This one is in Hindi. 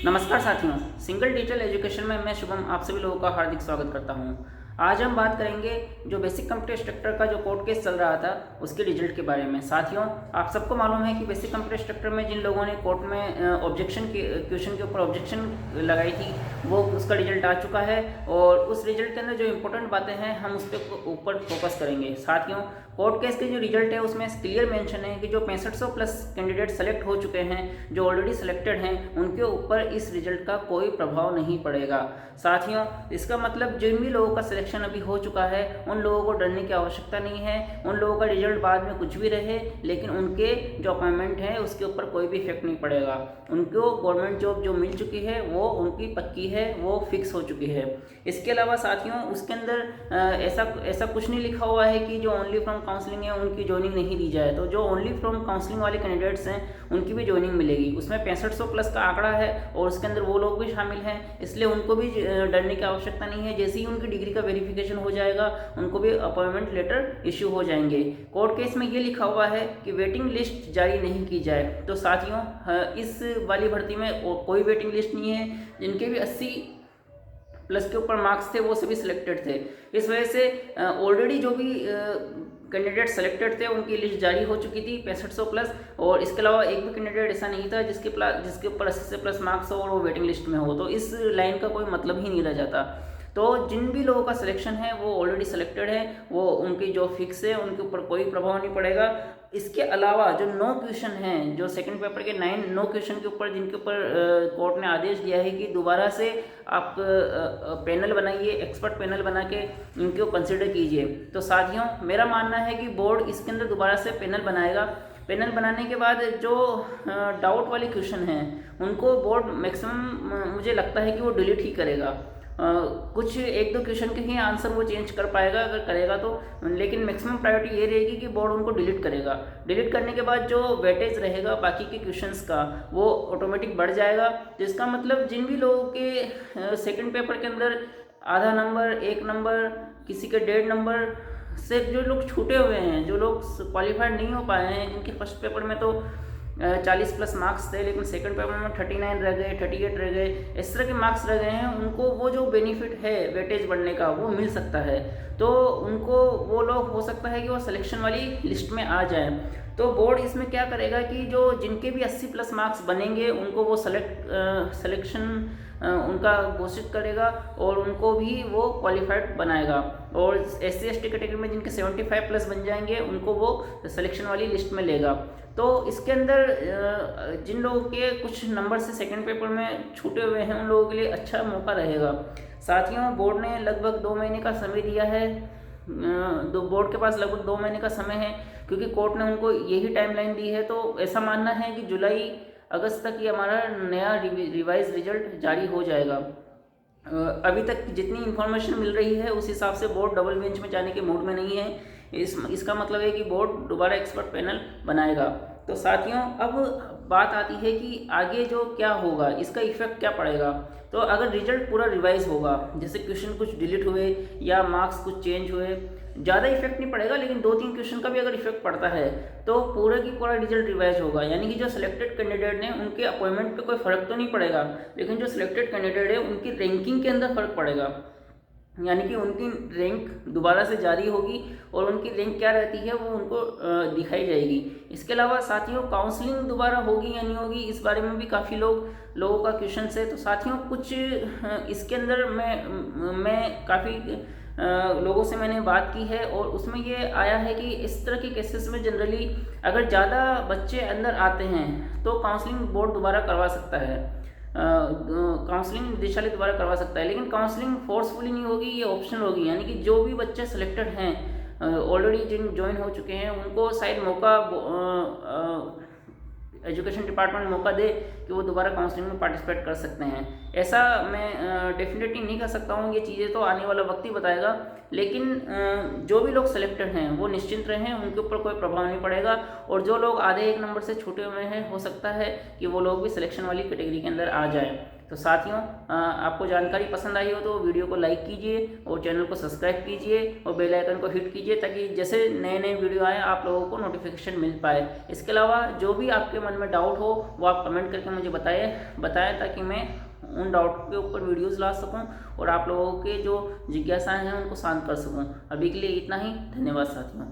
नमस्कार साथियों, सिंगल डिजिटल एजुकेशन में मैं शुभम आप सभी लोगों का हार्दिक स्वागत करता हूं। आज हम बात करेंगे जो बेसिक कंप्यूटर स्ट्रक्चर का जो कोर्ट केस चल रहा था उसके रिजल्ट के बारे में। साथियों, आप सबको मालूम है कि बेसिक कंप्यूटर स्ट्रक्चर में जिन लोगों ने कोर्ट में ऑब्जेक्शन के क्वेश्चन के ऊपर ऑब्जेक्शन लगाई थी वो उसका रिजल्ट आ चुका है और उस रिजल्ट के अंदर जो इंपॉर्टेंट बातें हैं हम उस पर ऊपर फोकस करेंगे। साथियों, कोर्ट केस के जो रिजल्ट है उसमें क्लियर मेंशन है कि जो 6500 प्लस कैंडिडेट सेलेक्ट हो चुके हैं, जो ऑलरेडी सिलेक्टेड हैं, उनके ऊपर इस रिजल्ट का कोई प्रभाव नहीं पड़ेगा। साथियों, इसका मतलब जिन भी लोगों का सिलेक्शन अभी हो चुका है उन लोगों को डरने की आवश्यकता नहीं है। उन लोगों का रिजल्ट बाद में कुछ भी रहे लेकिन उनके जो अपॉइंटमेंट है उसके ऊपर कोई भी इफेक्ट नहीं पड़ेगा। उनको गवर्नमेंट जॉब जो मिल चुकी है वो उनकी पक्की है, वो फिक्स हो चुकी है। इसके अलावा साथियों, उसके अंदर ऐसा कुछ नहीं लिखा हुआ है कि जो ओनली फ्रॉम काउंसलिंग है उनकी ज्वाइनिंग नहीं दी जाए। तो जो ओनली फ्रॉम काउंसलिंग वाले कैंडिडेट्स हैं उनकी भी ज्वाइनिंग मिलेगी। उसमें 6500 प्लस का आंकड़ा है और उसके अंदर वो लोग भी शामिल हैं, इसलिए उनको भी डरने की आवश्यकता नहीं है। जैसे ही उनकी डिग्री का वेरिफिकेशन हो जाएगा उनको भी अपॉइंटमेंट लेटर इश्यू हो जाएंगे। कोर्ट केस में ये लिखा हुआ है कि वेटिंग लिस्ट जारी नहीं की जाए। तो साथियों, इस वाली भर्ती में कोई वेटिंग लिस्ट नहीं है। जिनके भी 80 प्लस के ऊपर मार्क्स थे वो सभी सिलेक्टेड थे। इस वजह से ऑलरेडी जो भी कैंडिडेट सेलेक्टेड थे उनकी लिस्ट जारी हो चुकी थी 6500 प्लस, और इसके अलावा एक भी कैंडिडेट ऐसा नहीं था जिसके ऊपर 80 से प्लस मार्क्स हो और वो वेटिंग लिस्ट में हो। तो इस लाइन का कोई मतलब ही नहीं रह जाता। तो जिन भी लोगों का सिलेक्शन है वो ऑलरेडी सिलेक्टेड है, वो उनकी जो फिक्स है उनके ऊपर कोई प्रभाव नहीं पड़ेगा। इसके अलावा जो 9 क्वेश्चन हैं, जो सेकंड पेपर के 9 क्वेश्चन के ऊपर जिनके ऊपर कोर्ट ने आदेश दिया है कि दोबारा से आप पैनल बनाइए, एक्सपर्ट पैनल बना के इनको कंसिडर कीजिए। तो साथियों, मेरा मानना है कि बोर्ड इसके अंदर दोबारा से पैनल बनाएगा। पैनल बनाने के बाद जो डाउट वाले क्वेश्चन हैं उनको बोर्ड मैक्सिमम मुझे लगता है कि वो डिलीट ही करेगा। कुछ 1-2 क्वेश्चन के ही आंसर वो चेंज कर पाएगा अगर करेगा तो, लेकिन मैक्सिमम प्रायोरिटी ये रहेगी कि बोर्ड उनको डिलीट करेगा। डिलीट करने के बाद जो वेटेज रहेगा बाकी के क्वेश्चंस का वो ऑटोमेटिक बढ़ जाएगा। जिसका मतलब जिन भी लोगों के सेकंड पेपर के अंदर आधा नंबर, 1 नंबर, किसी के 1.5 नंबर से जो लोग छूटे हुए हैं, जो लोग क्वालिफाइड नहीं हो पाए हैं, जिनके फर्स्ट पेपर में तो 40 प्लस मार्क्स थे लेकिन सेकंड पेपर में 39 रह गए, 38 रह गए, इस तरह के मार्क्स रह गए हैं, उनको वो जो बेनिफिट है वेटेज बढ़ने का वो मिल सकता है। तो उनको वो लोग हो सकता है कि वो सिलेक्शन वाली लिस्ट में आ जाए। तो बोर्ड इसमें क्या करेगा कि जो जिनके भी 80 प्लस मार्क्स बनेंगे उनको वो सिलेक्शन उनका घोषित करेगा और उनको भी वो क्वालिफाइड बनाएगा। और SC/ST कैटेगरी में जिनके 75 प्लस बन जाएंगे उनको वो सिलेक्शन वाली लिस्ट में लेगा। तो इसके अंदर जिन लोगों के कुछ नंबर से सेकंड पेपर में छूटे हुए हैं उन लोगों के लिए अच्छा मौका रहेगा। साथियों, बोर्ड ने लगभग 2 महीने का समय दिया है। बोर्ड के पास लगभग 2 महीने का समय है क्योंकि कोर्ट ने उनको यही टाइमलाइन दी है। तो ऐसा मानना है कि जुलाई अगस्त तक ये हमारा नया रिवाइज रिजल्ट जारी हो जाएगा। अभी तक जितनी इन्फॉर्मेशन मिल रही है उस हिसाब से बोर्ड डबल बेंच में जाने के मूड में नहीं है। इसका मतलब है कि बोर्ड दोबारा एक्सपर्ट पैनल बनाएगा। तो साथियों, अब बात आती है कि आगे जो क्या होगा, इसका इफेक्ट क्या पड़ेगा। तो अगर रिजल्ट पूरा रिवाइज होगा, जैसे क्वेश्चन कुछ डिलीट हुए या मार्क्स कुछ चेंज हुए, ज़्यादा इफेक्ट नहीं पड़ेगा लेकिन 2-3 क्वेश्चन का भी अगर इफेक्ट पड़ता है तो पूरा की पूरा रिजल्ट रिवाइज होगा। यानी कि जो सिलेक्टेड कैंडिडेट ने उनके अपॉइंटमेंट पे कोई फ़र्क तो नहीं पड़ेगा लेकिन जो सिलेक्टेड कैंडिडेट है उनकी रैंकिंग के अंदर फ़र्क पड़ेगा। यानी कि उनकी रैंक दोबारा से जारी होगी और उनकी रैंक क्या रहती है वो उनको दिखाई जाएगी। इसके अलावा साथियों, काउंसलिंग दोबारा होगी या नहीं होगी इस बारे में भी काफ़ी लोगों का क्वेश्चन है। तो साथियों, कुछ इसके अंदर मैं काफ़ी लोगों से मैंने बात की है और उसमें ये आया है कि इस तरह के केसेस में जनरली अगर ज़्यादा बच्चे अंदर आते हैं तो काउंसलिंग बोर्ड दोबारा करवा सकता है, काउंसलिंग निदेशालय द्वारा करवा सकता है। लेकिन काउंसलिंग फोर्सफुली नहीं होगी, ये ऑप्शनल होगी। यानी कि जो भी बच्चे सिलेक्टेड हैं, ऑलरेडी जिन ज्वाइन हो चुके हैं, उनको शायद मौका एजुकेशन डिपार्टमेंट मौका दे कि वो दोबारा काउंसलिंग में पार्टिसिपेट कर सकते हैं। ऐसा मैं डेफिनेटली नहीं कर सकता हूँ, ये चीज़ें तो आने वाला वक्त ही बताएगा। लेकिन जो भी लोग सिलेक्टेड हैं वो निश्चिंत रहें, उनके ऊपर कोई प्रभाव नहीं पड़ेगा। और जो लोग आधे 1 नंबर से छूटे हुए हैं हो सकता है कि वो लोग भी सिलेक्शन वाली कैटेगरी के अंदर आ जाए। तो साथियों आपको जानकारी पसंद आई हो तो वीडियो को लाइक कीजिए और चैनल को सब्सक्राइब कीजिए और बेल आइकन को हिट कीजिए ताकि जैसे नए नए वीडियो आए आप लोगों को नोटिफिकेशन मिल पाए। इसके अलावा जो भी आपके मन में डाउट हो वो आप कमेंट करके मुझे बताएं ताकि मैं उन डाउट के ऊपर वीडियोस ला सकूं और आप लोगों के जो जिज्ञासाएं हैं उनको शांत कर सकूं। अभी के लिए इतना ही। धन्यवाद साथियों।